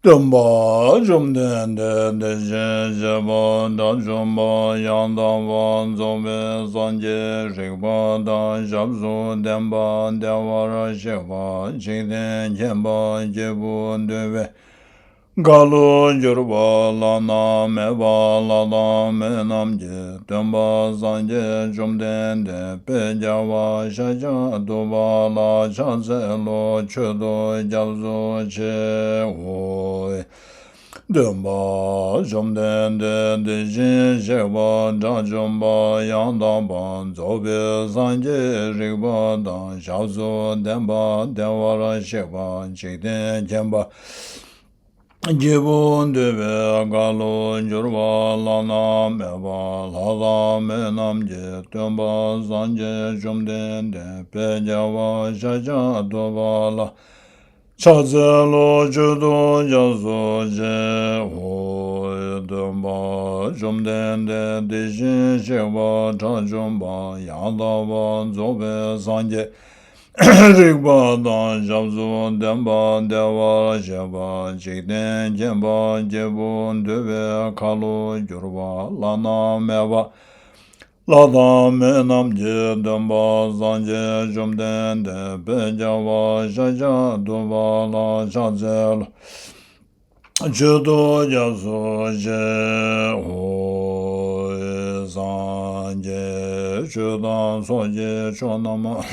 Dumba Jumden de Jaba da Jumba Yanda Wan Zobe Zanje Rigba da Jabzo Demba Dewara Sheva Jiden Jemba Jebu Deve Galu Jurba Lana Meba Lana Menamje Dumba Zanje Jumden de Pejawa Shaja Duba La Chanzelo Chudo Jabzo Che Oi Dumba Jumden de Jin Sheba Da Jumba Yanda Ban Zobe Zanje Rigba Da Jabzo Demba Dewara Sheba Jiden Jemba Jibun debe galo jurwa lana meba lala menam je tumba zanje jumden de pejawa shaja doba la chaze lo judo jazo je ho tumba jumden de dijin sheba cha jumba yada wa zobe zanje Rigba dan Jabzu Demba Dewa Sheba Jikden Jemba Jebun Deve Kalu Jurwa Lana Meva Lada Menam Je Demba Zanje Jumden De Bejawa Shaja Duva La Shazel Judo Jazo Je Ho Zanje Judan Soje Chonama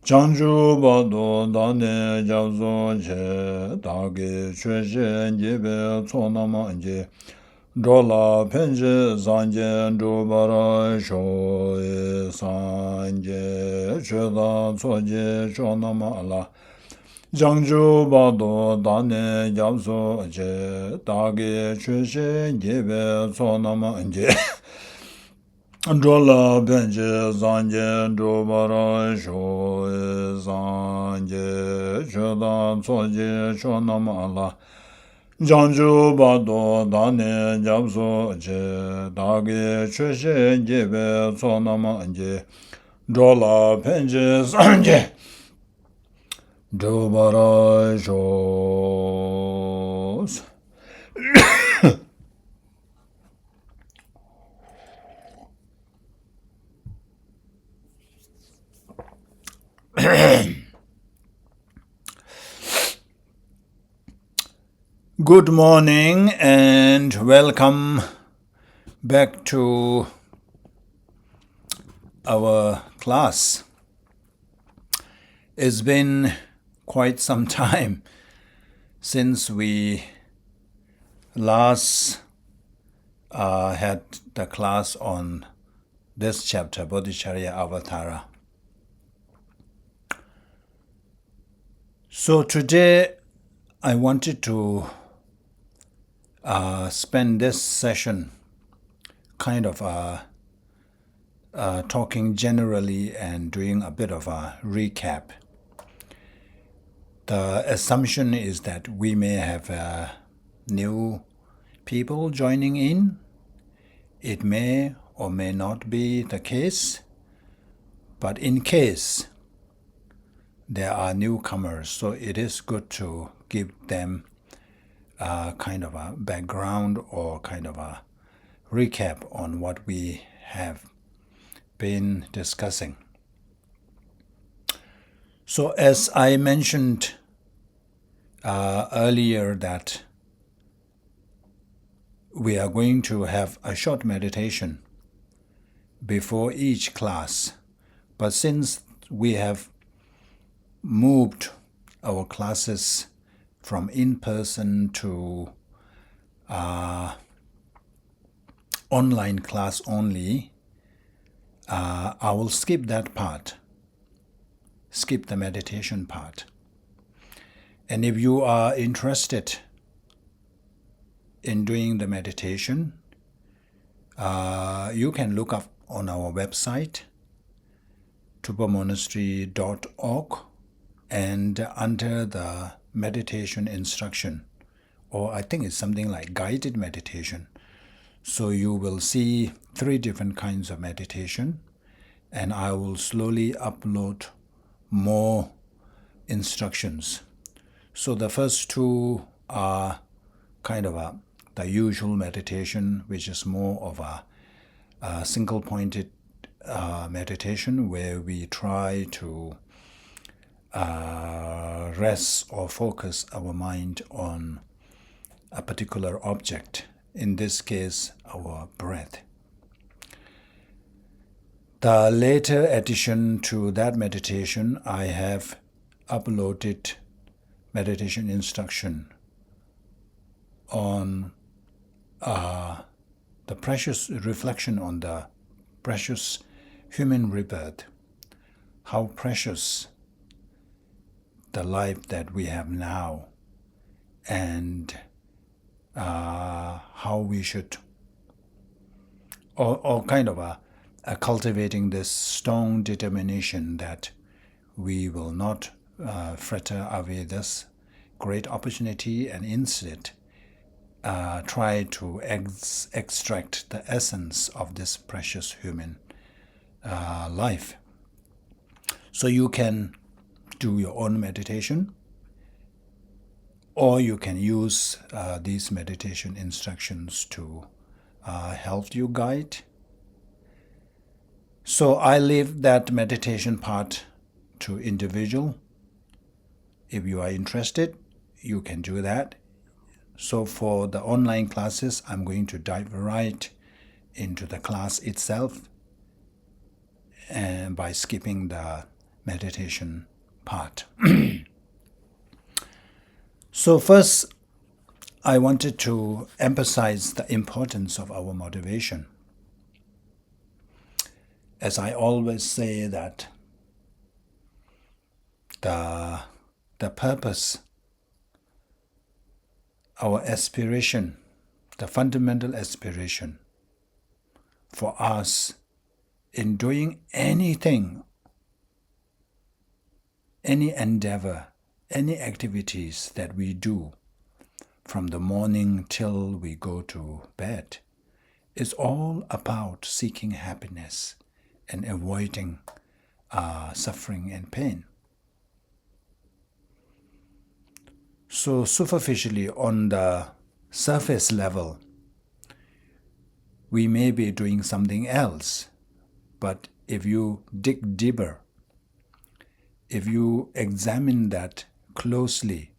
Chanju Bado Dane Jabzo Che Dage Chue Jebe Tsonama Je Dola Penje Zanje Jubara Shoe Sanje Cheda Tsoje Chonama La Chanju Bado Dane Jabzo Che Dage Chue Jebe Tsonama Je Drola Benje Zanje Drobara Shoe Zanje Chodan Soje Chonamala Janju Bado Dane Jabso Je Dage Cheshe Jebe Sonamanje Drola Benje Zanje Drobara Shoes Good morning and welcome back to our class. It's been quite some time since we last had the class on this chapter, Bodhicaryavatara. So today I wanted to spend this session kind of talking generally and doing a bit of a recap. The assumption is that we may have new people joining in. It may or may not be the case, but in case there are newcomers, so it is good to give them kind of a background or kind of a recap on what we have been discussing. So as I mentioned earlier that we are going to have a short meditation before each class. But since we have moved our classes from in-person to online class only, I will skip that part, skip the meditation part. And if you are interested in doing the meditation, you can look up on our website, drupamonastery.org, and under the meditation instruction, or I think it's something like guided meditation. So you will see 3 different kinds of meditation, and I will slowly upload more instructions. So the first 2 are kind of the usual meditation, which is more of a single-pointed meditation where we try to rest or focus our mind on a particular object, in this case our breath. The later addition to that meditation, I have uploaded meditation instruction on the precious reflection on the precious human rebirth, how precious the life that we have now, and how we should, or kind of cultivating this strong determination that we will not fritter away this great opportunity, and instead try to extract the essence of this precious human life. So you can do your own meditation, or you can use these meditation instructions to help you guide. So I leave that meditation part to individual. If you are interested, you can do that. So for the online classes, I'm going to dive right into the class itself, and by skipping the meditation part. So first, I wanted to emphasize the importance of our motivation. As I always say that the purpose, our aspiration, the fundamental aspiration for us in doing anything, any endeavor, any activities that we do from the morning till we go to bed is all about seeking happiness and avoiding suffering and pain. So superficially, on the surface level, we may be doing something else, but if you dig deeper, if you examine that closely,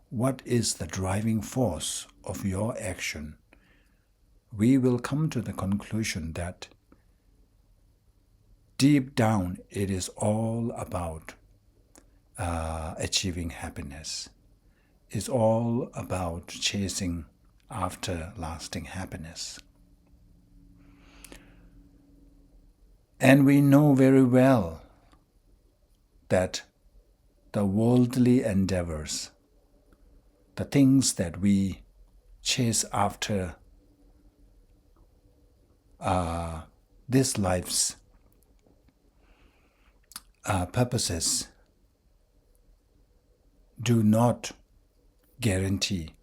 what is the driving force of your action, we will come to the conclusion that deep down it is all about achieving happiness. It's all about chasing after lasting happiness. And we know very well that the worldly endeavors, the things that we chase after this life's purposes, do not guarantee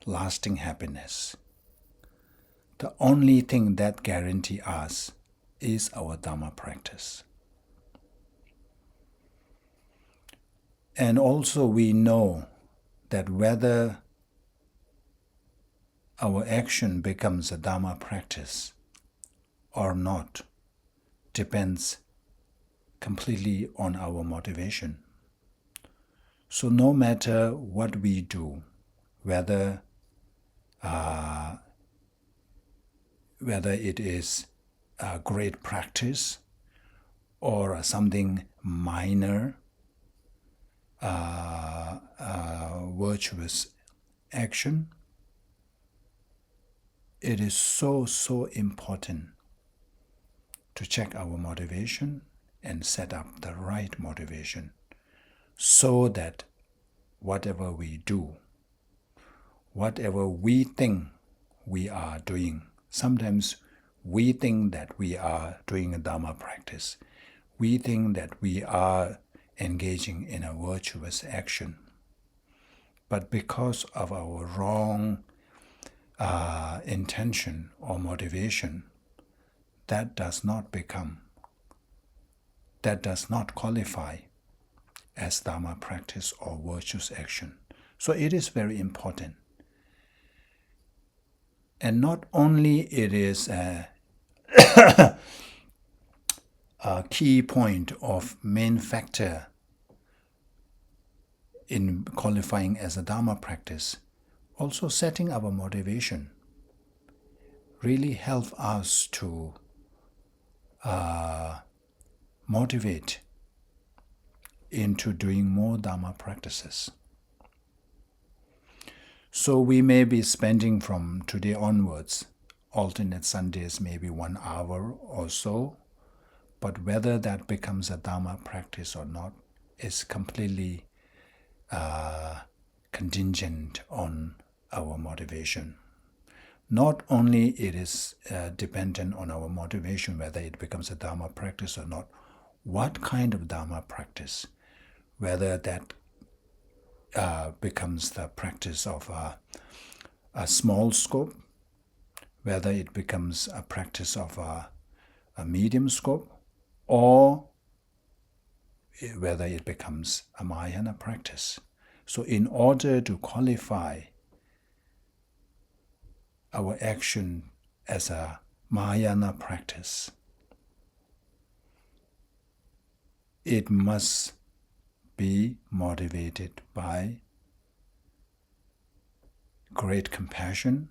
lasting happiness. The only thing that guarantees us is our Dhamma practice. And also we know that whether our action becomes a Dhamma practice or not depends completely on our motivation. So no matter what we do, whether whether it is a great practice or something minor, virtuous action, it is so important to check our motivation and set up the right motivation, so that whatever we do, whatever we think we are doing, sometimes we think that we are doing a Dharma practice, we think that we are engaging in a virtuous action, but because of our wrong intention or motivation, that does not qualify as Dharma practice or virtuous action. So it is very important. And not only it is a key point of main factor in qualifying as a Dharma practice, also setting our motivation really help us to motivate into doing more Dharma practices. So we may be spending from today onwards, alternate Sundays, maybe 1 hour or so, but whether that becomes a Dharma practice or not is completely contingent on our motivation. Not only it is dependent on our motivation whether it becomes a Dharma practice or not, what kind of Dharma practice, whether that becomes the practice of a small scope, whether it becomes a practice of a medium scope, or whether it becomes a Mahayana practice. So in order to qualify our action as a Mahayana practice, it must be motivated by great compassion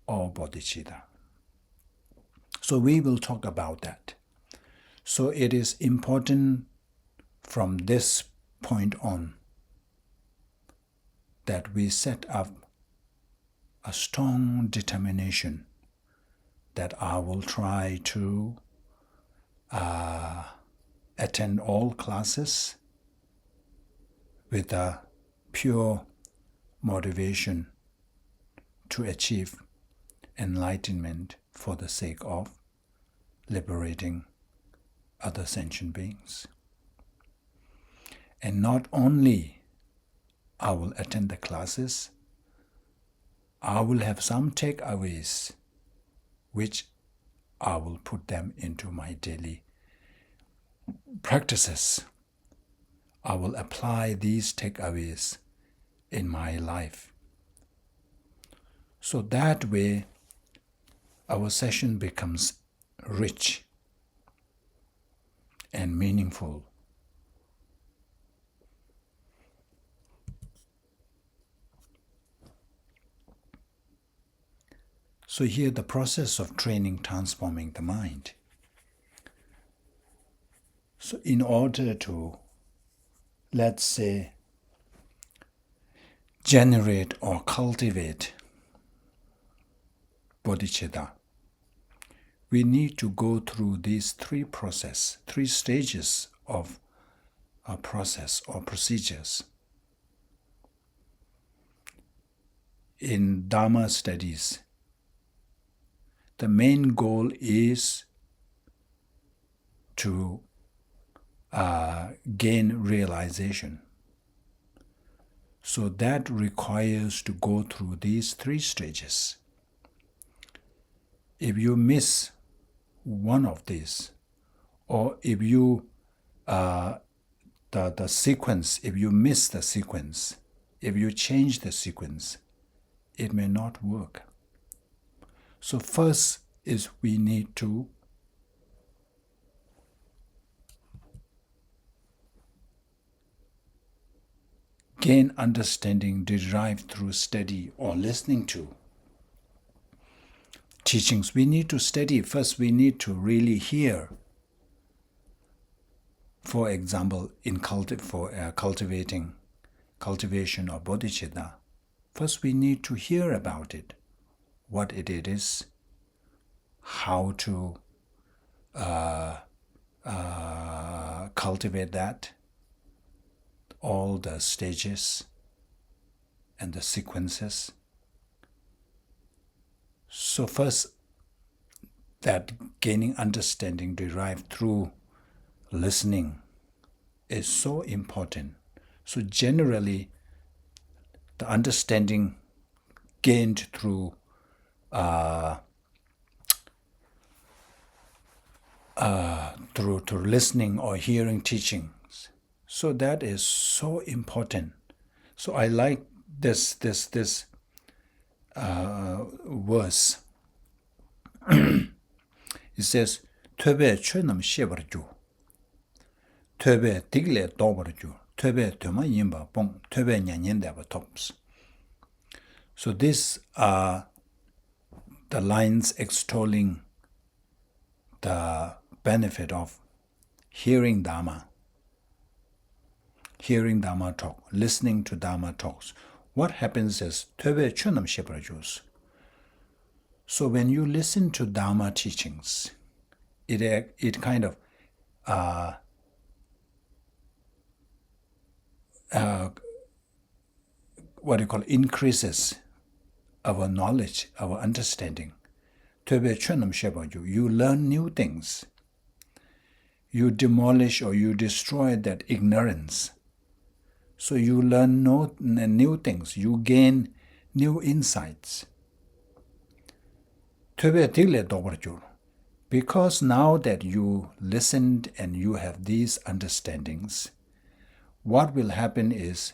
or bodhicitta. So we will talk about that. So it is important from this point on that we set up a strong determination that I will try to attend all classes with a pure motivation to achieve enlightenment for the sake of liberating other sentient beings. And not only I will attend the classes, I will have some takeaways which I will put them into my daily practices. I will apply these takeaways in my life. So that way our session becomes rich and meaningful. So here the process of training, transforming the mind. So in order to, let's say, generate or cultivate bodhicitta, we need to go through these three stages of a process or procedures. In Dharma studies, the main goal is to gain realization. So that requires to go through these three stages. If you miss one of these, or if you the sequence, if you miss the sequence, if you change the sequence, it may not work. So first is we need to gain understanding derived through study or listening to teachings, we need to study. First, we need to really hear. For example, in cultivation of bodhicitta, first we need to hear about it, what it is, how to cultivate that, all the stages and the sequences. So first, that gaining understanding derived through listening is so important. So generally, the understanding gained through listening or hearing teachings. So that is so important. So I like this verse. It says, "Töbe chönam shebarju, töbe tigle dobarju, töbe töma yimba bong, töbe nyanyendaba tops." So these are the lines extolling the benefit of hearing Dharma talk, listening to Dharma talks. What happens is, töbe chönam shebarjus. So when you listen to Dharma teachings, it kind of increases our knowledge, our understanding. You learn new things. You demolish or you destroy that ignorance. So you learn new things. You gain new insights. Because now that you listened and you have these understandings, what will happen is,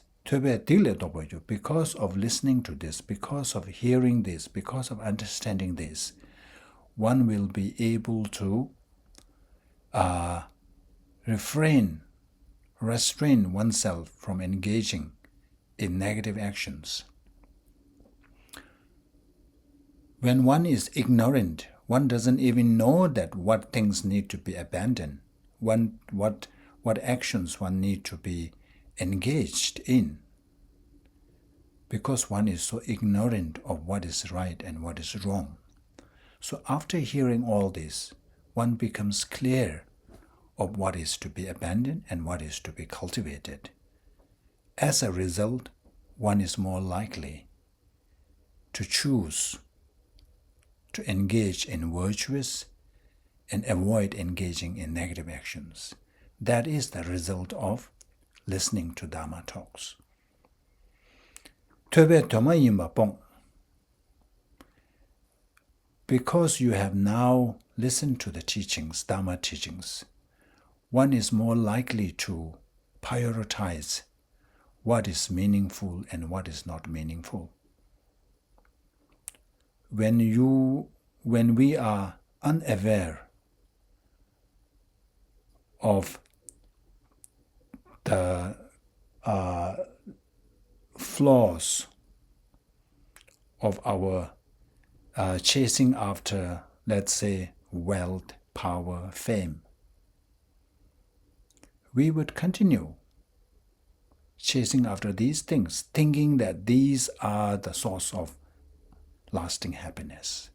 because of listening to this, because of hearing this, because of understanding this, one will be able to restrain oneself from engaging in negative actions. When one is ignorant, one doesn't even know that what things need to be abandoned, what actions one need to be engaged in, because one is so ignorant of what is right and what is wrong. So after hearing all this, one becomes clear of what is to be abandoned and what is to be cultivated. As a result, one is more likely to choose to engage in virtuous and avoid engaging in negative actions. That is the result of listening to Dharma talks. Because you have now listened to the teachings, Dharma teachings, one is more likely to prioritize what is meaningful and what is not meaningful. When we are unaware of the flaws of our chasing after, let's say, wealth, power, fame, we would continue chasing after these things, thinking that these are the source of lasting happiness.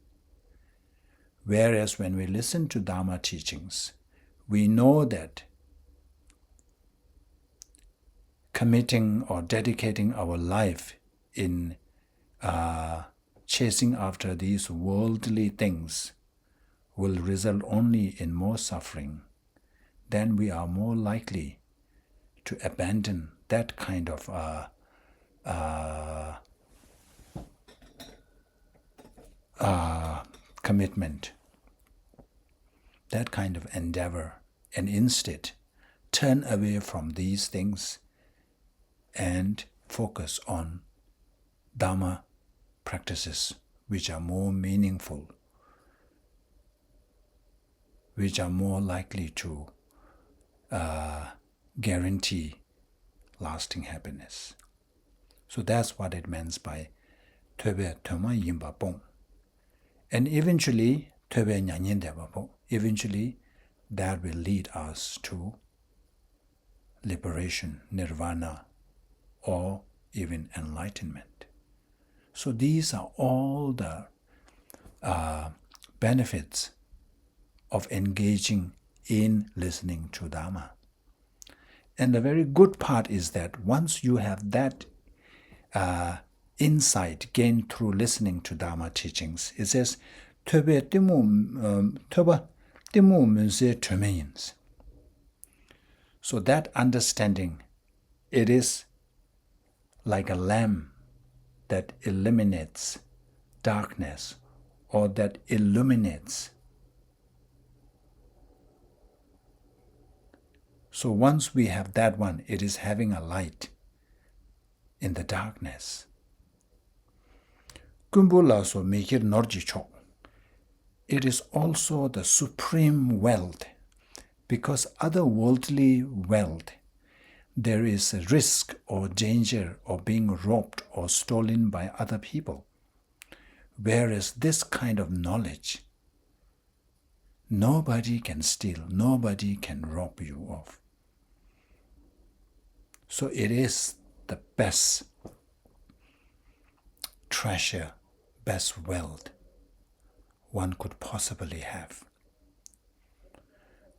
Whereas when we listen to Dharma teachings, we know that committing or dedicating our life in chasing after these worldly things will result only in more suffering. Then we are more likely to abandon that kind of commitment, that kind of endeavor, and instead turn away from these things and focus on Dharma practices which are more meaningful, which are more likely to guarantee lasting happiness. So that's what it means by Töbe Töma Yimba Bong. And eventually, eventually that will lead us to liberation, nirvana, or even enlightenment. So these are all the benefits of engaging in listening to Dharma. And the very good part is that once you have that insight gained through listening to Dharma teachings, it says, Töbe timu munse tömeyins. So that understanding, it is like a lamp that eliminates darkness or that illuminates. So once we have that one, it is having a light in the darkness. Kumbula so mikir norji chok. It is also the supreme wealth, because otherworldly wealth, there is a risk or danger of being robbed or stolen by other people. Whereas this kind of knowledge, nobody can steal, nobody can rob you of. So it is the best treasure, best wealth one could possibly have.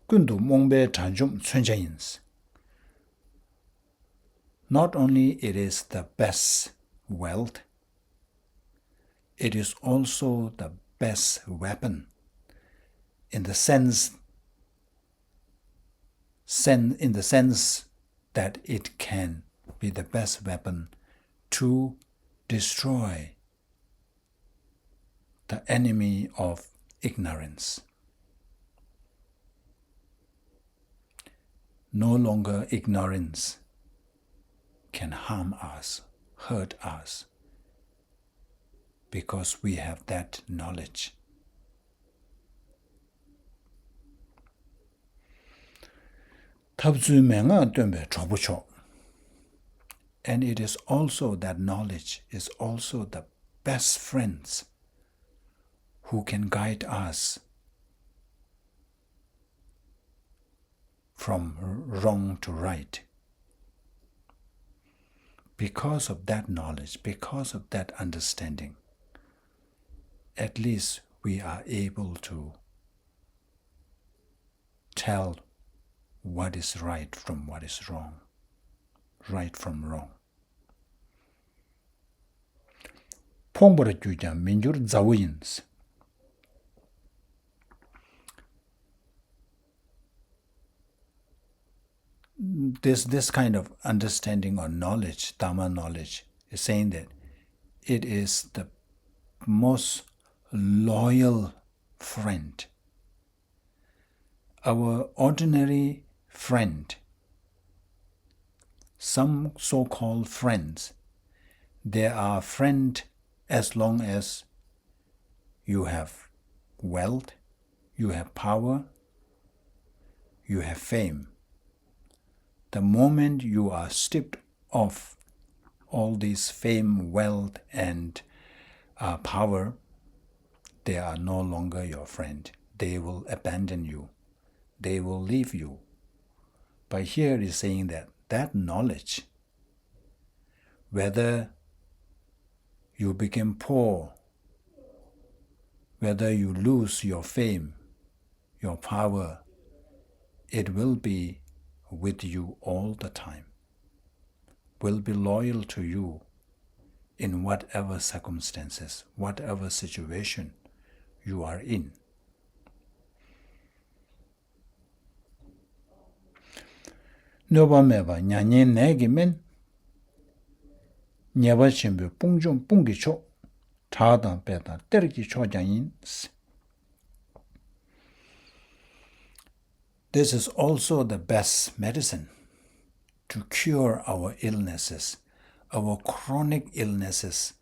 Kundu mongbe tanjum chunjayins. Not only it is the best wealth, it is also the best weapon in the sense that it can be the best weapon to destroy the enemy of ignorance. No longer ignorance can harm us, hurt us, because we have that knowledge. And it is also that knowledge is also the best friends who can guide us from wrong to right. Because of that knowledge, because of that understanding, at least we are able to tell what is right from what is wrong, right from wrong. This kind of understanding or knowledge, Dharma knowledge, is saying that it is the most loyal friend. Our ordinary friend, some so-called friends, they are friend as long as you have wealth, you have power, you have fame. The moment you are stripped of all this fame, wealth, and power, they are no longer your friend. They will abandon you. They will leave you. But here is saying that that knowledge, whether you become poor, whether you lose your fame, your power, it will be with you all the time, will be loyal to you in whatever circumstances, whatever situation you are in. Nyoba meba nyanyen negi men, nyeba chimbe pungjong pungi cho, chadang peta terki cho janyin. This is also the best medicine to cure our illnesses, our chronic illnesses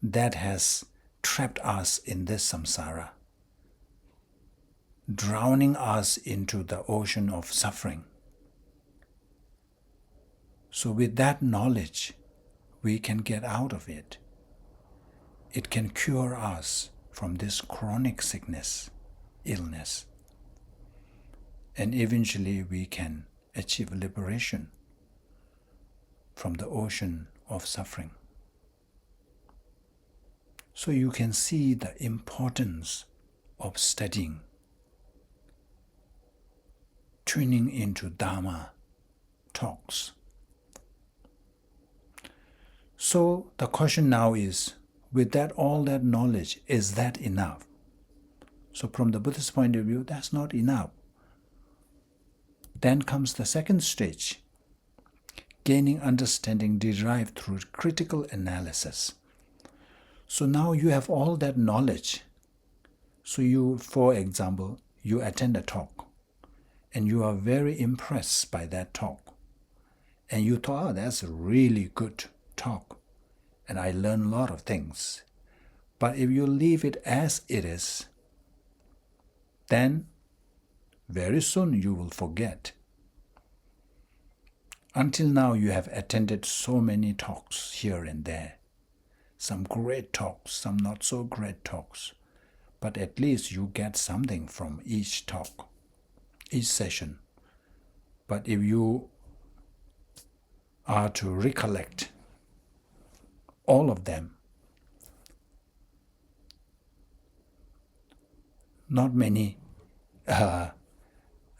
that has trapped us in this samsara, drowning us into the ocean of suffering. So with that knowledge, we can get out of it. It can cure us from this chronic sickness, illness. And eventually we can achieve liberation from the ocean of suffering. So you can see the importance of studying, tuning into Dharma talks. So the question now is, with that all that knowledge, is that enough? So from the Buddhist point of view, that's not enough. Then comes the second stage, gaining understanding derived through critical analysis. So now you have all that knowledge. So you, for example, you attend a talk and you are very impressed by that talk. And you thought, oh, that's a really good talk. And I learned a lot of things. But if you leave it as it is, then very soon you will forget. Until now you have attended so many talks here and there. Some great talks, some not so great talks. But at least you get something from each talk, each session. But if you are to recollect all of them, not many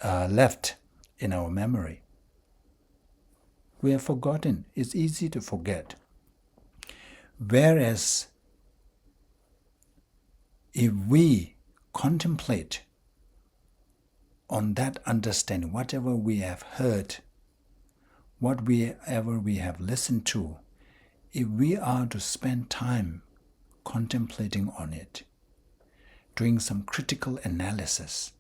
left in our memory. We have forgotten. It's easy to forget. Whereas if we contemplate on that understanding, whatever we have heard, whatever we have listened to, if we are to spend time contemplating on it, doing some critical analysis,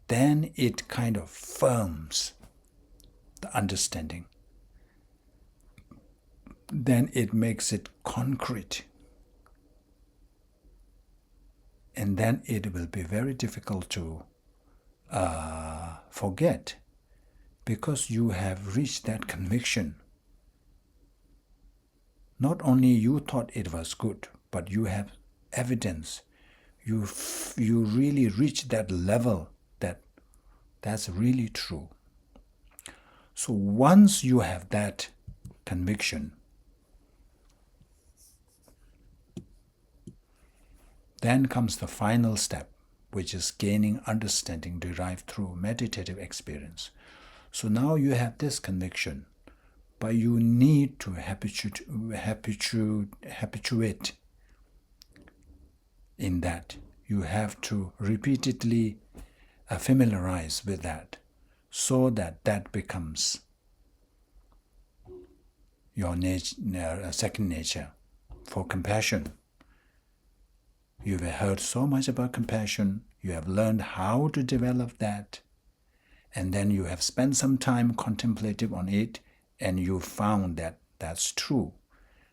then it kind of firms the understanding. Then it makes it concrete. And then it will be very difficult to forget, because you have reached that conviction. Not only you thought it was good, but you have evidence. You really reach that level that's really true. So once you have that conviction, then comes the final step, which is gaining understanding derived through meditative experience. So now you have this conviction, but you need to habituate in that. You have to repeatedly familiarize with that, so that that becomes your second nature. For compassion, you have heard so much about compassion, you have learned how to develop that, and then you have spent some time contemplative on it, and you found that that's true.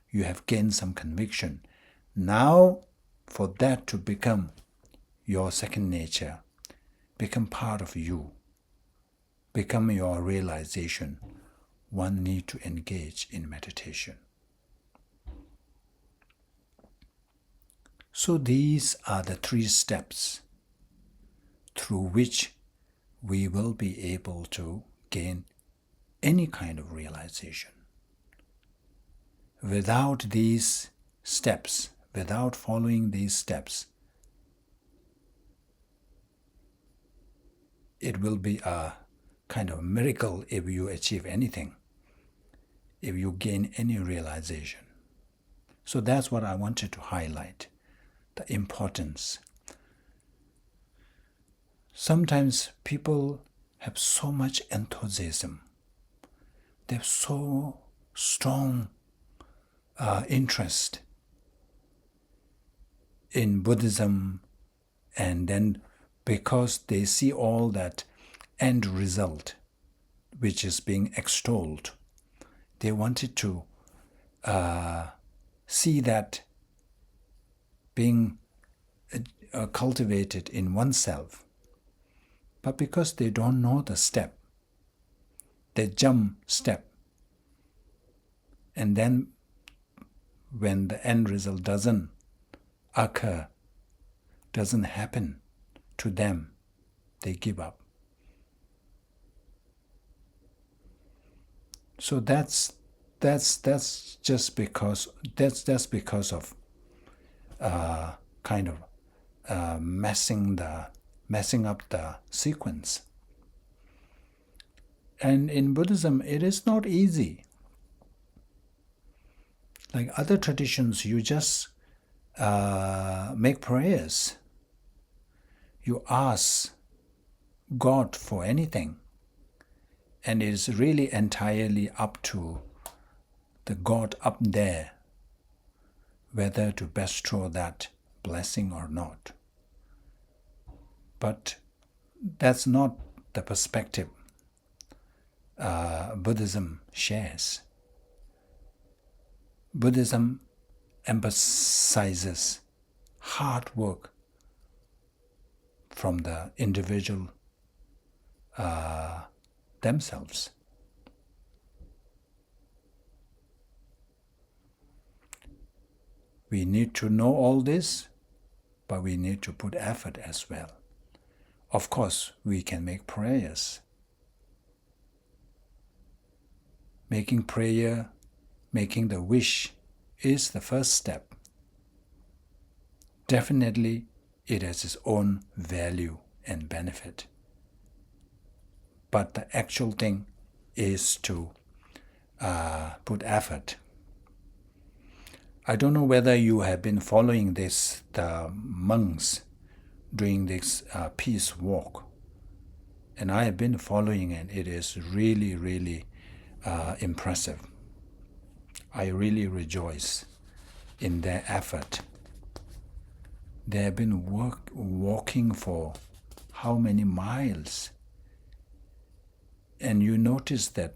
You have gained some conviction. Now, for that to become your second nature, become part of you, become your realization, one needs to engage in meditation. So these are the 3 steps through which we will be able to gain any kind of realization. Without these steps, without following these steps, it will be a kind of miracle if you achieve anything, if you gain any realization. So that's what I wanted to highlight, the importance. Sometimes people have so much enthusiasm. They have so strong interest in Buddhism, and then because they see all that end result which is being extolled, they wanted to see that being cultivated in oneself. But because they don't know the step, they jump step. And then when the end result doesn't occur, doesn't happen to them, they give up. So that's just because of kind of messing up the sequence. And in Buddhism, it is not easy. Like other traditions, you just make prayers. You ask God for anything. And it is really entirely up to the God up there whether to bestow that blessing or not. But that's not the perspective Buddhism shares. Buddhism emphasizes hard work from the individual themselves. We need to know all this, but we need to put effort as well. Of course, we can make prayers. Making prayer, making the wish is the first step. Definitely, it has its own value and benefit. But the actual thing is to put effort. I don't know whether you have been following this, the monks doing this peace walk. And I have been following it. It is really, really impressive. I really rejoice in their effort. They have been walking for how many miles? And you notice that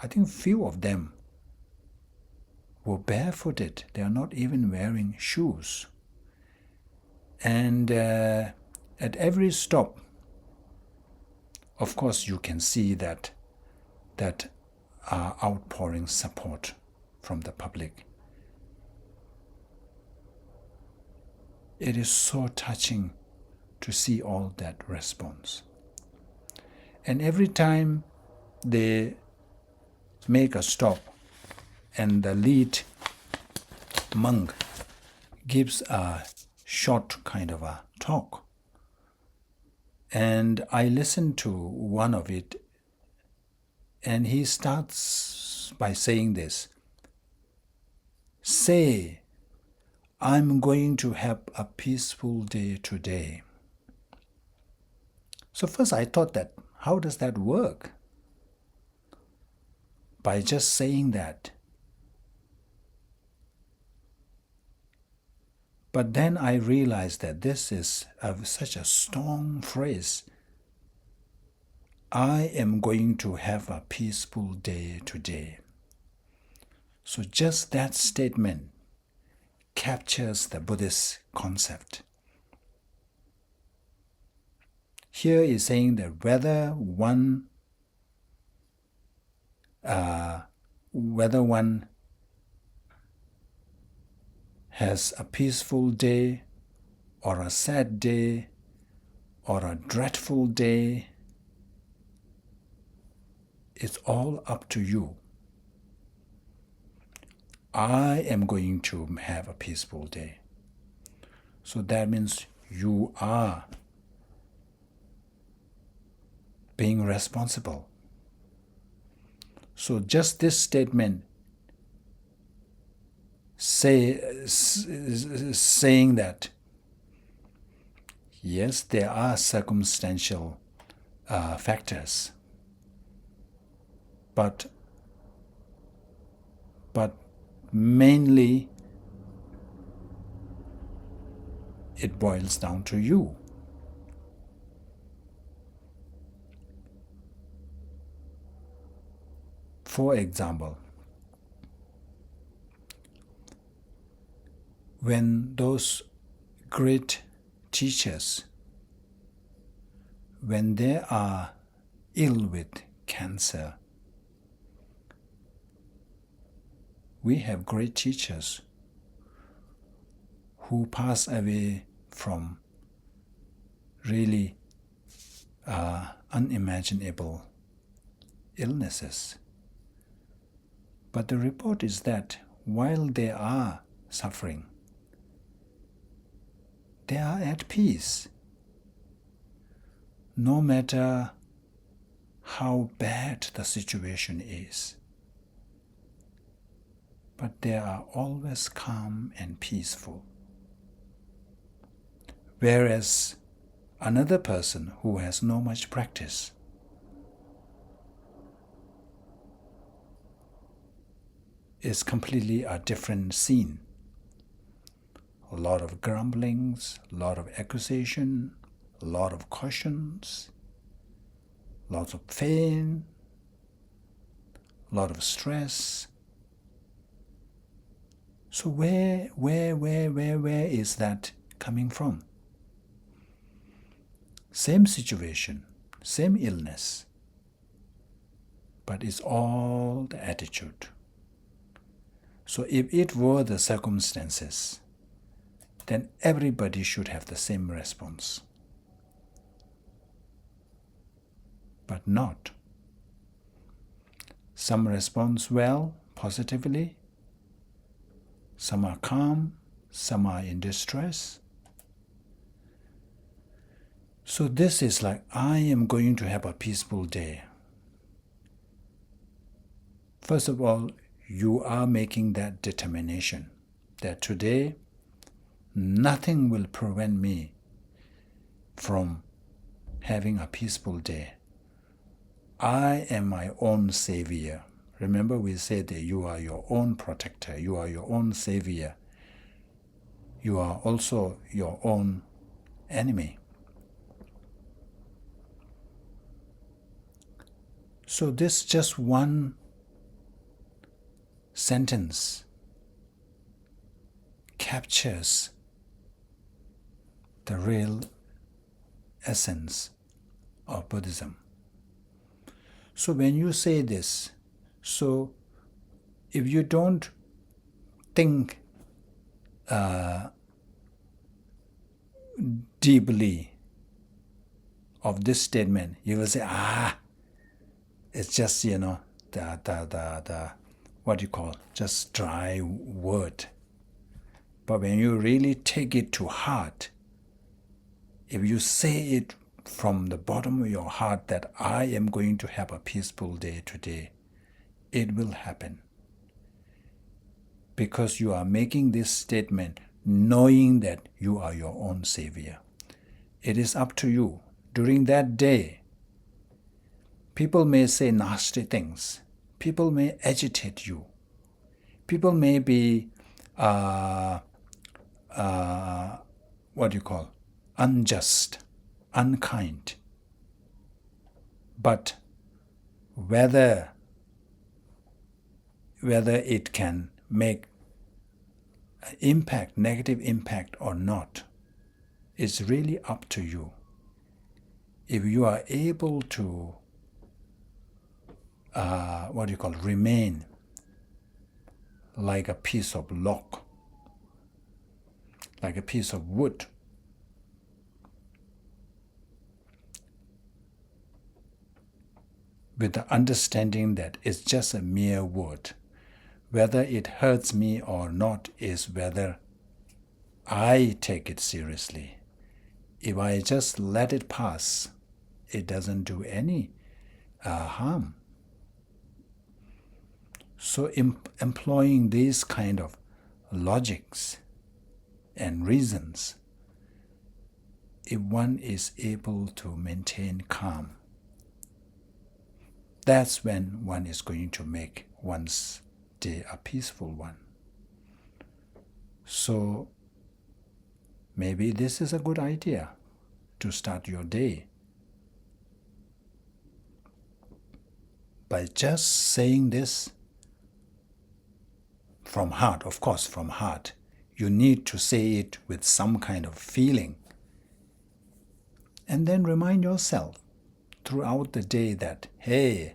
I think few of them were barefooted. They are not even wearing shoes. And at every stop, of course, you can see that outpouring support from the public. It is so touching to see all that response. And every time they make a stop and the lead monk gives a short kind of a talk, and I listened to one of it, and he starts by saying this: say, I'm going to have a peaceful day today. So first I thought that, how does that work? By just saying that. But then I realized that this is such a strong phrase. I am going to have a peaceful day today. So just that statement captures the Buddhist concept. Here is saying that whether one has a peaceful day or a sad day or a dreadful day, it's all up to you. I am going to have a peaceful day. So that means you are being responsible. So just this statement saying that, yes, there are circumstantial factors, but mainly it boils down to you. For example, when those great teachers, when they are ill with cancer, we have great teachers who pass away from really unimaginable illnesses. But the report is that while they are suffering, they are at peace. No matter how bad the situation is, but they are always calm and peaceful. Whereas another person who has no much practice is completely a different scene. A lot of grumblings, a lot of accusation, a lot of cautions, lots of pain, a lot of stress. So where is that coming from? Same situation, same illness, but it's all the attitude. So if it were the circumstances, then everybody should have the same response. But not. Some respond well, positively. Some are calm, some are in distress. So this is like, I am going to have a peaceful day. First of all, you are making that determination that today nothing will prevent me from having a peaceful day. I am my own savior. Remember, we said that you are your own protector, you are your own savior. You are also your own enemy. So this just one sentence captures the real essence of Buddhism. So when you say this, so if you don't think deeply of this statement, you will say, it's just, the what you call, just dry word. But when you really take it to heart, if you say it from the bottom of your heart that I am going to have a peaceful day today, it will happen. Because you are making this statement knowing that you are your own savior. It is up to you. During that day, people may say nasty things. People may agitate you. People may be, unjust, unkind. But whether it can make impact, negative impact or not, is really up to you. If you are able to remain like a piece of log, like a piece of wood, with the understanding that it's just a mere word. Whether it hurts me or not is whether I take it seriously. If I just let it pass, it doesn't do any harm. So employing these kind of logics and reasons, if one is able to maintain calm, that's when one is going to make one's day a peaceful one. So maybe this is a good idea to start your day by just saying this from heart. Of course, from heart. You need to say it with some kind of feeling. And then remind yourself throughout the day that, hey,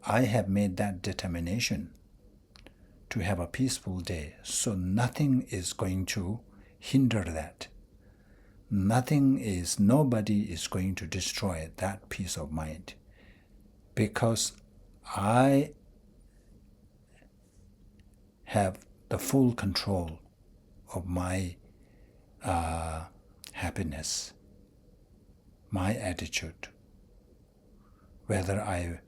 I have made that determination to have a peaceful day, so nothing is going to hinder that. Nobody is going to destroy that peace of mind, because I have the full control of my happiness, my attitude, whether I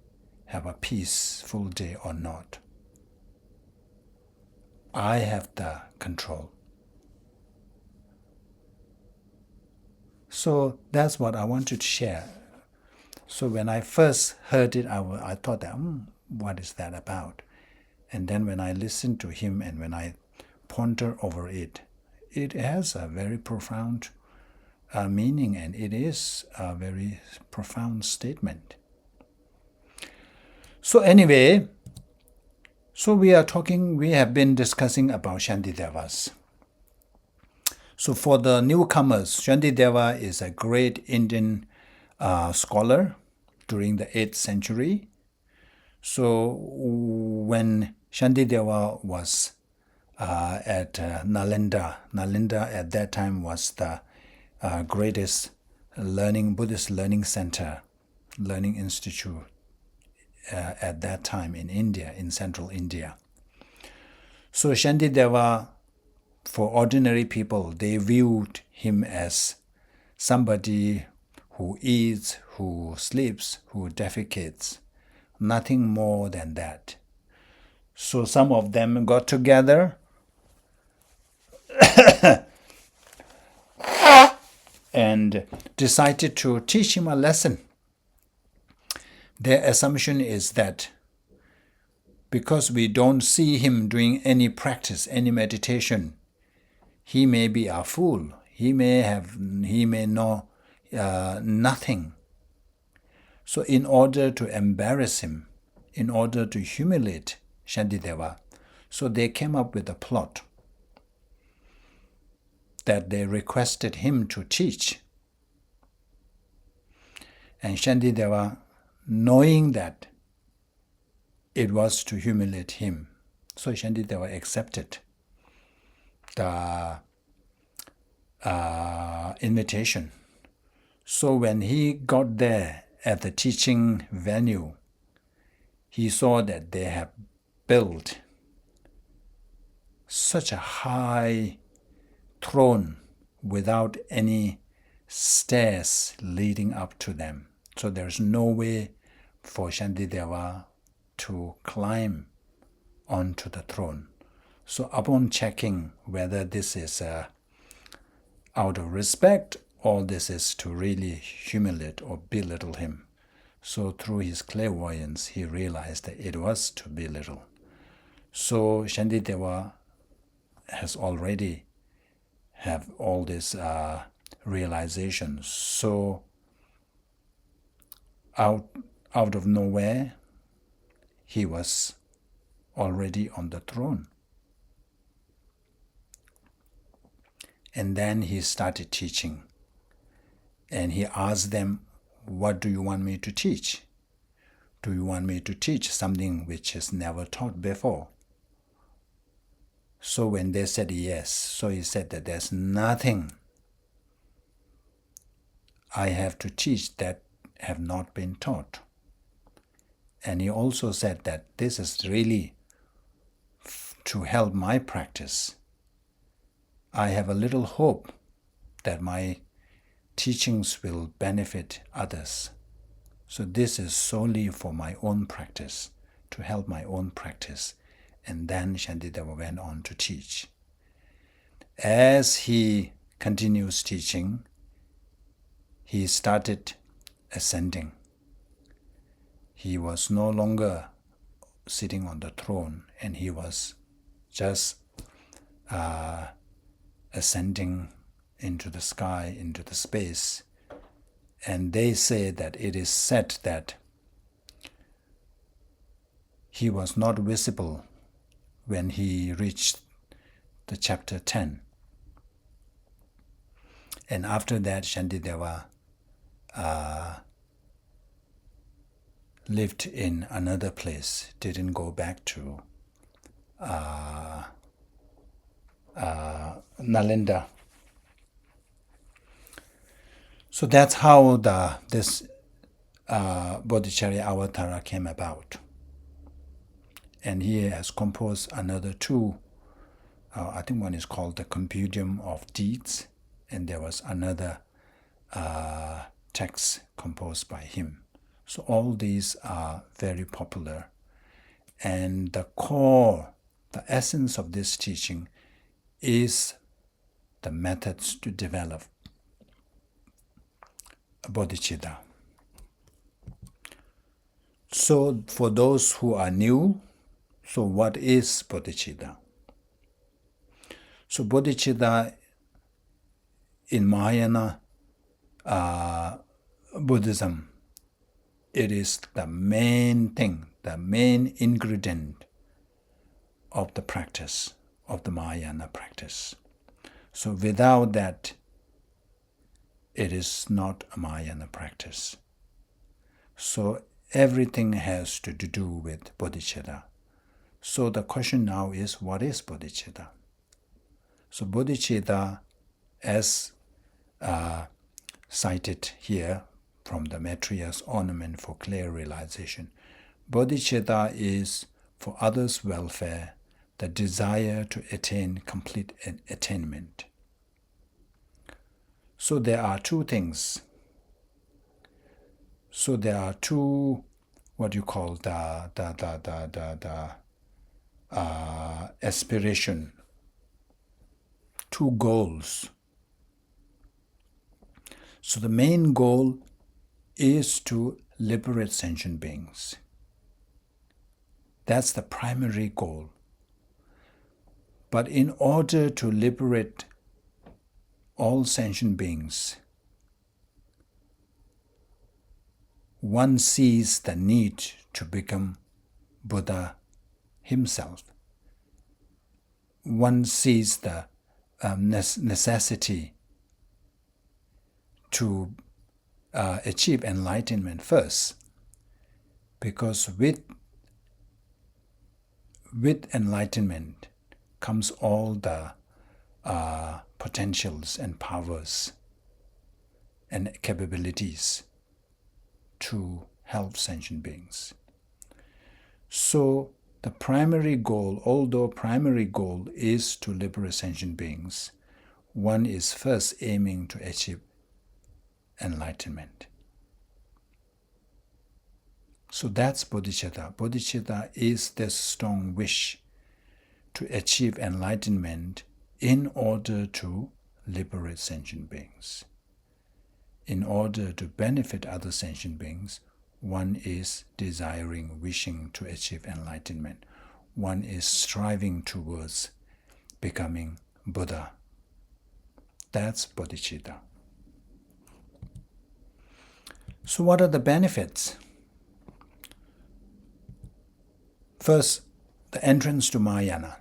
have a peaceful day or not. I have the control. So that's what I wanted to share. So when I first heard it, I thought that, what is that about? And then when I listened to him and when I ponder over it, it has a very profound meaning, and it is a very profound statement. So anyway, we have been discussing about Shantidevas. So for the newcomers, Shantideva is a great Indian scholar during the 8th century. So when Shantideva was at Nalanda at that time was the greatest Buddhist learning center, learning institute at that time in India, in central India. So Shantideva, for ordinary people, they viewed him as somebody who eats, who sleeps, who defecates, nothing more than that. So some of them got together and decided to teach him a lesson. Their assumption is that because we don't see him doing any practice, any meditation, he may be a fool. He may know nothing. So in order to embarrass him, in order to humiliate Shantideva, so they came up with a plot that they requested him to teach. And Shantideva, knowing that it was to humiliate him, so Shantideva accepted the invitation. So when he got there at the teaching venue, he saw that they have built such a high throne without any stairs leading up to them. So there's no way for Shantideva to climb onto the throne. So upon checking whether this is out of respect or this is to really humiliate or belittle him, so through his clairvoyance he realized that it was to belittle. So Shantideva has already have all this realization. So out of nowhere, he was already on the throne. And then he started teaching. And he asked them, what do you want me to teach? Do you want me to teach something which is never taught before? So when they said yes, so he said that there's nothing I have to teach that have not been taught. And he also said that this is really to help my practice. I have a little hope that my teachings will benefit others. So this is solely for my own practice, to help my own practice. And then Shantideva went on to teach. As he continues teaching, he started ascending. He was no longer sitting on the throne, and he was just ascending into the sky, into the space. And they say that it is said that he was not visible when he reached the chapter 10. And after that, Shantideva lived in another place, didn't go back to Nalanda So that's how this Bodhicaryavatara came about. And he has composed another two. I think one is called the Compendium of Deeds, and there was another text composed by him. So all these are very popular. And the core, the essence of this teaching is the methods to develop bodhicitta. So for those who are new, so what is bodhicitta? So bodhicitta in Mahayana Buddhism, it is the main thing, the main ingredient of the practice, of the Mahayana practice. So without that, it is not a Mahayana practice. So everything has to do with bodhicitta. So the question now is, what is bodhicitta? So bodhicitta, as cited here from the Maitreya's Ornament for Clear Realization, bodhicitta is for others' welfare, the desire to attain complete attainment. So there are two things. So there are two, what you call the aspiration, two goals. So the main goal is to liberate sentient beings. That's the primary goal. But in order to liberate all sentient beings, one sees the need to become Buddha himself. One sees the necessity to achieve enlightenment first, because with enlightenment comes all the potentials and powers and capabilities to help sentient beings. So the primary goal, although primary goal is to liberate sentient beings, one is first aiming to achieve enlightenment. So that's bodhicitta. Bodhicitta is this strong wish to achieve enlightenment in order to liberate sentient beings. In order to benefit other sentient beings, one is desiring, wishing to achieve enlightenment. One is striving towards becoming Buddha. That's bodhicitta. So what are the benefits? First, the entrance to Mahayana.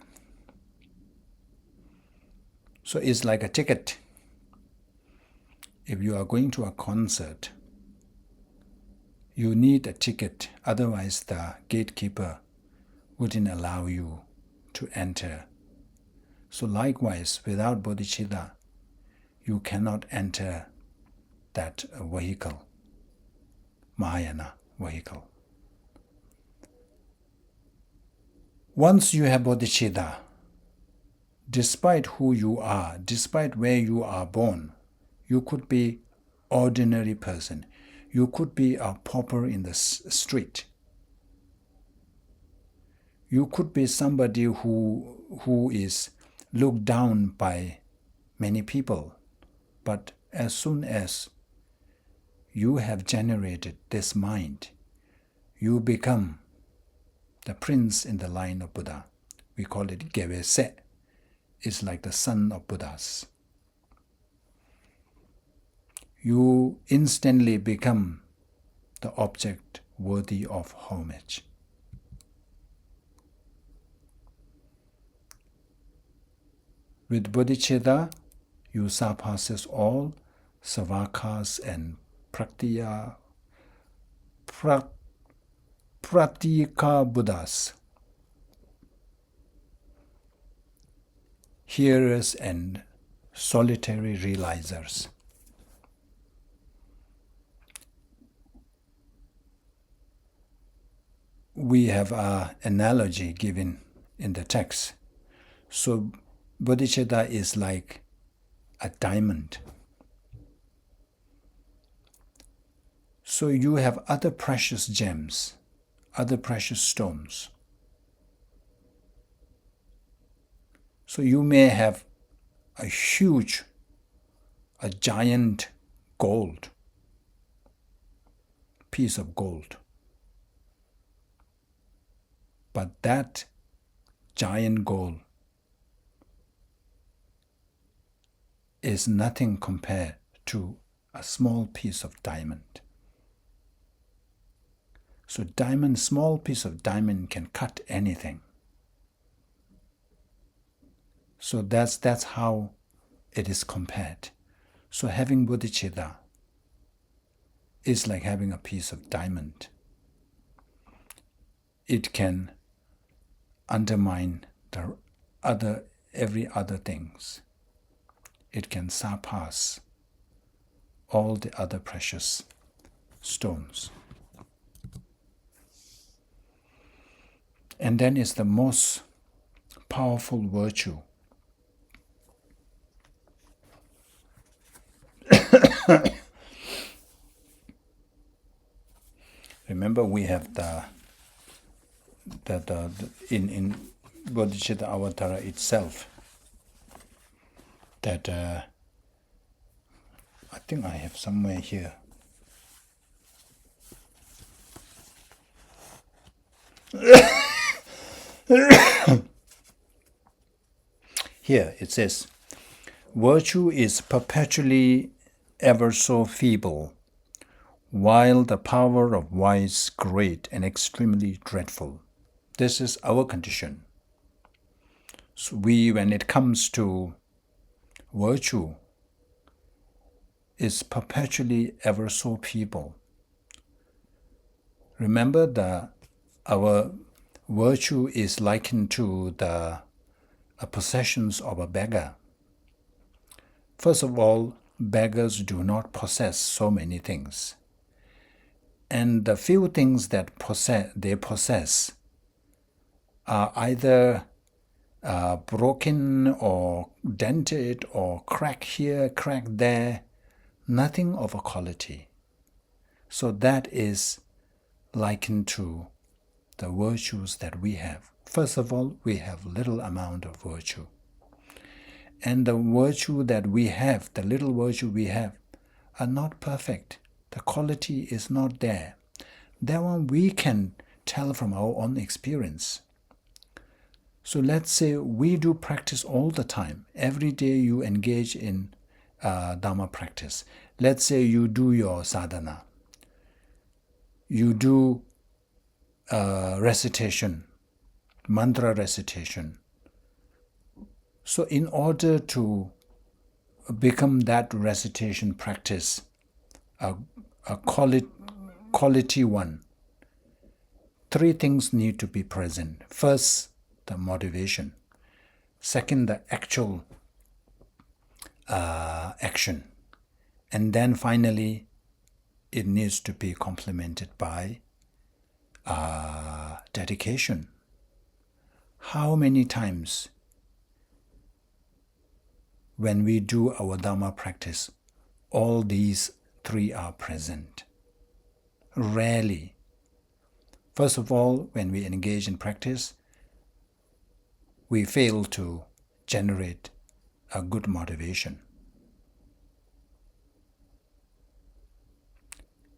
So it's like a ticket. If you are going to a concert, you need a ticket, otherwise the gatekeeper wouldn't allow you to enter. So likewise, without bodhicitta, you cannot enter that vehicle, Mahayana vehicle. Once you have bodhicitta, despite who you are, despite where you are born, you could be ordinary person. You could be a pauper in the street. You could be somebody who is looked down by many people. But as soon as you have generated this mind, you become the prince in the line of Buddha. We call it Gewese. It's like the son of Buddhas. You instantly become the object worthy of homage. With bodhicitta, you surpasses all savakas and pratyeka Buddhas, hearers and solitary realizers. we have an analogy given in the text. So bodhicitta is like a diamond. So you have other precious gems, other precious stones. So you may have a giant gold, piece of gold. But that giant gold is nothing compared to a small piece of diamond. So small piece of diamond can cut anything. So that's how it is compared. So having bodhicitta is like having a piece of diamond. It can undermine every other things. It can surpass all the other precious stones. And then it's the most powerful virtue. Remember, we have in Bodhicaryavatara itself that I think I have somewhere here. Here it says, virtue is perpetually ever so feeble, while the power of vice great and extremely dreadful. This is our condition. So when it comes to virtue, is perpetually ever so feeble. Remember, our virtue is likened to the possessions of a beggar. First of all, beggars do not possess so many things. And the few things that they possess are either broken or dented or crack here, crack there, nothing of a quality. So that is likened to the virtues that we have. First of all, we have little amount of virtue. And the virtue that we have, the little virtue we have, are not perfect. The quality is not there. That one we can tell from our own experience. So let's say we do practice all the time. Every day you engage in Dhamma practice. Let's say you do your sadhana. You do recitation, mantra recitation. So in order to become that recitation practice a quality one, three things need to be present. First, the motivation. Second, the actual action. And then finally, it needs to be complemented by dedication. How many times when we do our Dhamma practice, all these three are present? Rarely. First of all, when we engage in practice, we fail to generate a good motivation.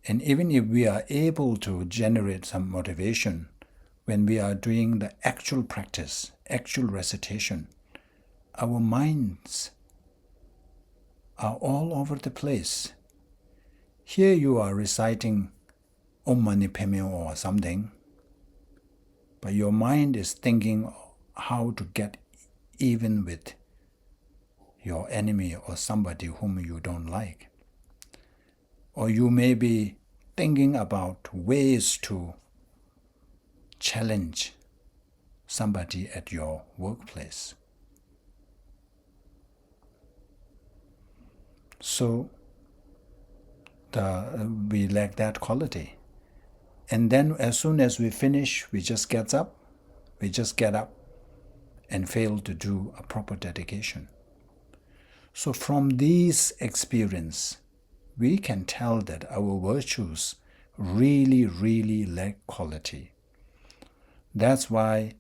And even if we are able to generate some motivation when we are doing the actual practice, actual recitation, our minds are all over the place. Here you are reciting Om Mani Padme or something, but your mind is thinking how to get even with your enemy or somebody whom you don't like. Or you may be thinking about ways to challenge somebody at your workplace. So we lack that quality. And then as soon as we finish, we just get up and fail to do a proper dedication. So from this experience, we can tell that our virtues really, really lack quality. That's why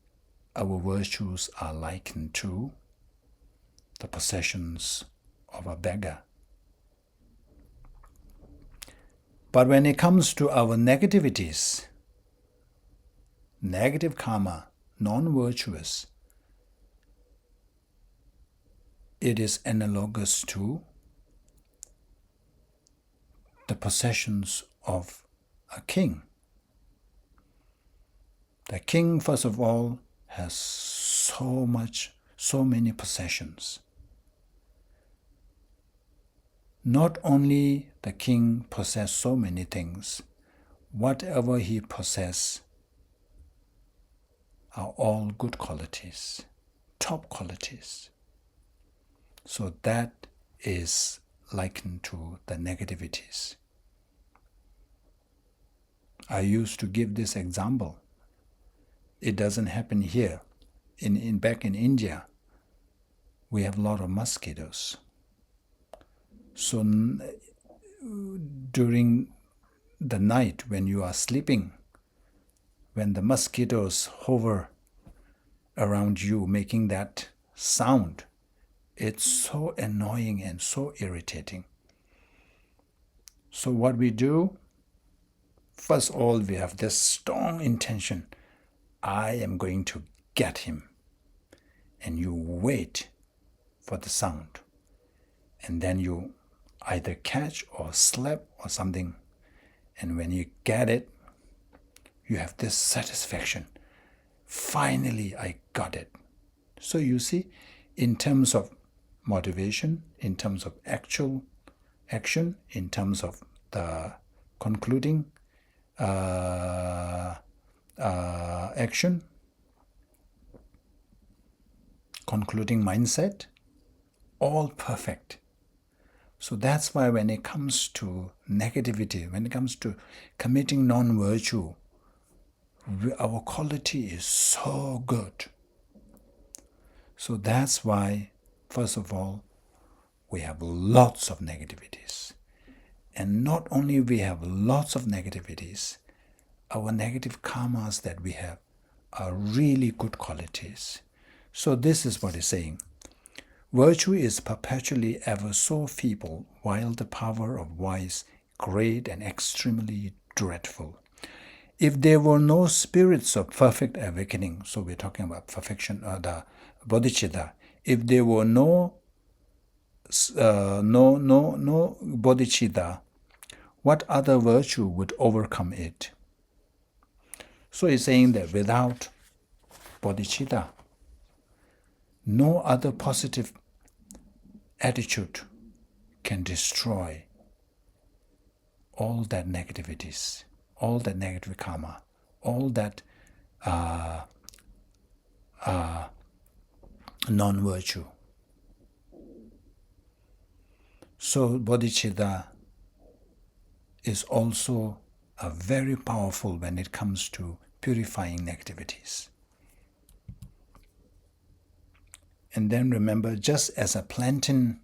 our virtues are likened to the possessions of a beggar. But when it comes to our negativities, negative karma, non-virtuous, it is analogous to the possessions of a king. The king, first of all, has so many possessions. Not only the king possesses so many things, whatever he possesses are all good qualities, top qualities. So that is likened to the negativities. I used to give this example. It doesn't happen here. Back in India, we have a lot of mosquitoes. So during the night when you are sleeping, when the mosquitoes hover around you making that sound, it's so annoying and so irritating. So what we do, first of all, we have this strong intention. I am going to get him. And you wait for the sound. And then you either catch or slap or something. And when you get it, you have this satisfaction. Finally, I got it. So you see, in terms of motivation, in terms of actual action, in terms of the concluding action, concluding mindset, all perfect. So that's why when it comes to negativity, when it comes to committing non-virtue, our quality is so good. So that's why, first of all, we have lots of negativities. And not only we have lots of negativities, our negative karmas that we have are really good qualities. So this is what it's saying. Virtue is perpetually ever so feeble, while the power of vice great and extremely dreadful. If there were no spirits of perfect awakening, so we're talking about perfection, the bodhicitta. If there were no bodhicitta, what other virtue would overcome it? So he's saying that without bodhicitta, no other positive attitude can destroy all that negativities, all that negative karma, all that non-virtue. So bodhicitta is also very powerful when it comes to purifying negativities. And then remember, just as a plantain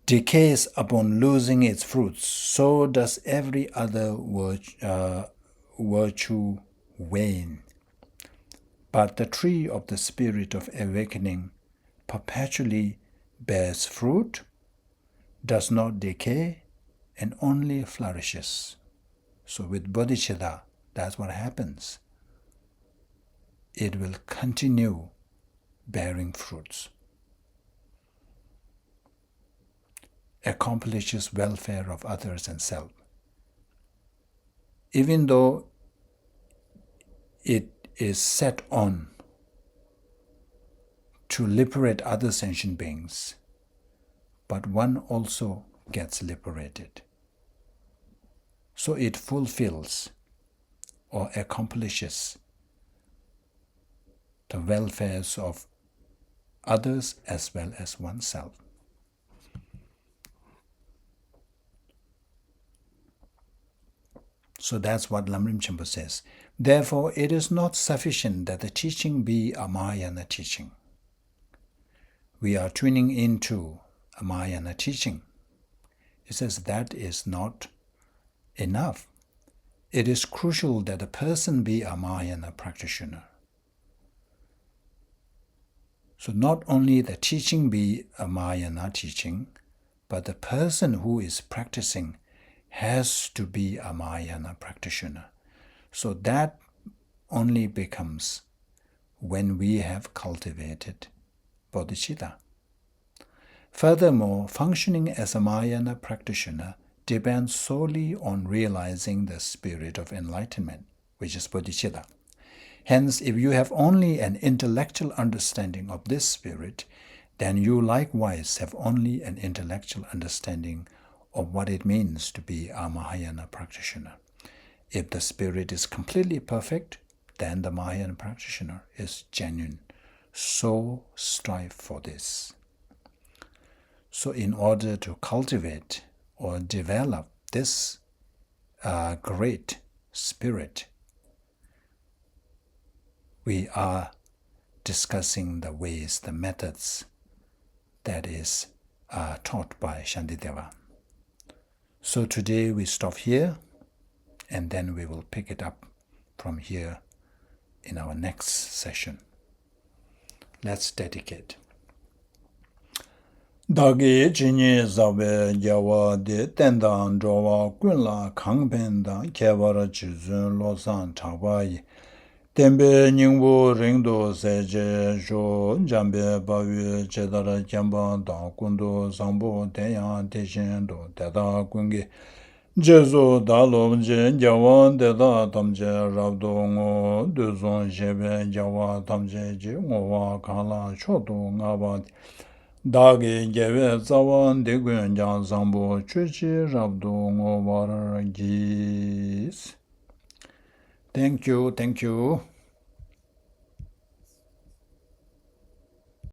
decays upon losing its fruits, so does every other virtue wane. But the tree of the spirit of awakening perpetually bears fruit, does not decay, and only flourishes. So with bodhicitta, that's what happens. It will continue bearing fruits, accomplishes welfare of others and self. Even though it is set on to liberate other sentient beings, but one also gets liberated. So it fulfills or accomplishes the welfares of others as well as oneself. So that's what Lamrim Chenpo says. Therefore, it is not sufficient that the teaching be a Mahayana teaching. We are tuning into a Mahayana teaching. It says that is not enough. It is crucial that a person be a Mahayana practitioner. So not only the teaching be a Mahayana teaching, but the person who is practicing has to be a Mahayana practitioner. So that only becomes when we have cultivated bodhicitta. Furthermore, functioning as a Mahayana practitioner depends solely on realizing the spirit of enlightenment, which is bodhicitta. Hence, if you have only an intellectual understanding of this spirit, then you likewise have only an intellectual understanding of what it means to be a Mahayana practitioner. If the spirit is completely perfect, then the Mahayana practitioner is genuine. So strive for this. So in order to cultivate or develop this great spirit, we are discussing the ways, the methods that is taught by Shantideva. So today we stop here, and then we will pick it up from here in our next session. Let's dedicate. Dagi chini zabe jawa de tendang jowa kunla kangpenda kevara chizun losan chawayi tembe nyingbu ringdo seje jo jambe bayu chedara jamba da kundu zambu tenyang teshin do teta kungi jesu dalom je jawa teta tamje rabdo ngo duzon shebe jawa tamje je ngowa kala chodo ngaba Dagi gewe zawan de gwenjang zambo chuchi rabdo ngobar gis. Thank you.